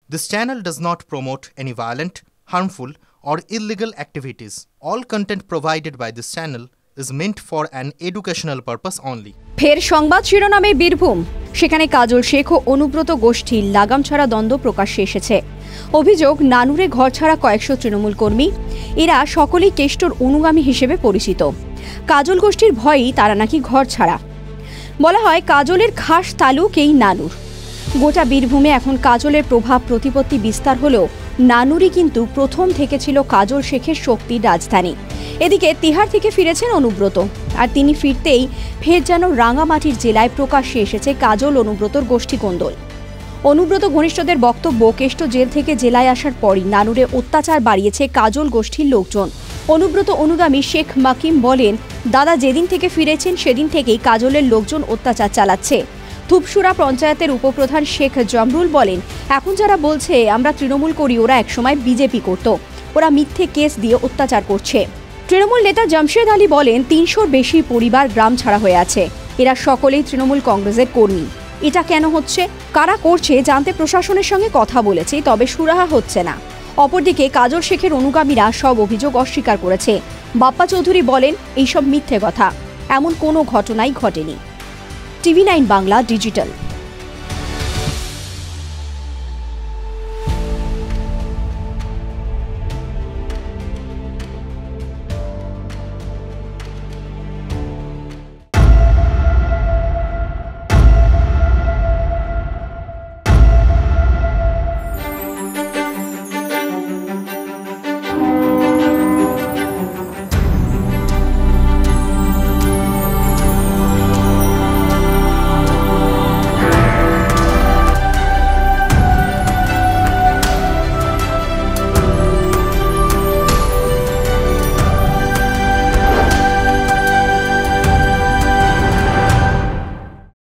This channel does not promote any violent, harmful, or illegal activities. All content provided by this channel is meant for an educational purpose only. ফের সংবাদ শিরোনামে বীরভূম, সেখানে কাজল শেখ ও অনুব্রত গোষ্ঠীর লাগাম ছাড়া দ্বন্দ্ব প্রকাশ্যে এসেছে। অভিযোগ, নানুরে ঘর ছাড়া কয়েকশো তৃণমূল কর্মী, এরা সকলেই কেষ্টর অনুগামী হিসেবে পরিচিত। কাজল গোষ্ঠীর ভয়েই তারা নাকি ঘর ছাড়া। বলা হয় কাজলের খাস তালুক এই নানুর। গোটা বীরভূমে এখন কাজলের প্রভাব প্রতিপত্তি বিস্তার হলেও নানুরই কিন্তু প্রথম থেকে ছিল কাজল শেখের শক্তির রাজধানী। এদিকে তিহার থেকে ফিরেছেন অনুব্রত, আর তিনি ফিরতেই ফের যেন রাঙামাটির জেলায় প্রকাশ্যে এসেছে কাজল অনুব্রতর গোষ্ঠী কোন্দল। অনুব্রত ঘনিষ্ঠদের বক্তব্য, কেষ্ট জেল থেকে জেলায় আসার পরই নানুরে অত্যাচার বাড়িয়েছে কাজল গোষ্ঠীর লোকজন। অনুব্রত অনুগামী শেখ মাকিম বলেন, দাদা যেদিন থেকে ফিরেছেন সেদিন থেকেই কাজলের লোকজন অত্যাচার চালাচ্ছে। ধূপসুরা পঞ্চায়েতের উপপ্রধান শেখ জমরুল বলেন, এখন যারা বলছে আমরা তৃণমূল করি, ওরা একসময় বিজেপি করত, ওরা মিথ্যে কেস দিয়ে অত্যাচার করছে। তৃণমূল নেতা জামশেদ আলী বলেন, ৩০০-র বেশি পরিবার গ্রাম ছাড়া হয়ে আছে, এরা সকলেই তৃণমূল কংগ্রেসের কর্মী। এটা কেন হচ্ছে, কারা করছে জানতে প্রশাসনের সঙ্গে কথা বলেছে, তবে সুরাহা হচ্ছে না। অপরদিকে কাজল শেখের অনুগামীরা সব অভিযোগ অস্বীকার করেছে। বাপ্পা চৌধুরী বলেন, এইসব মিথ্যে কথা, এমন কোনো ঘটনাই ঘটেনি। টিভি9 বাংলা ডিজিটাল।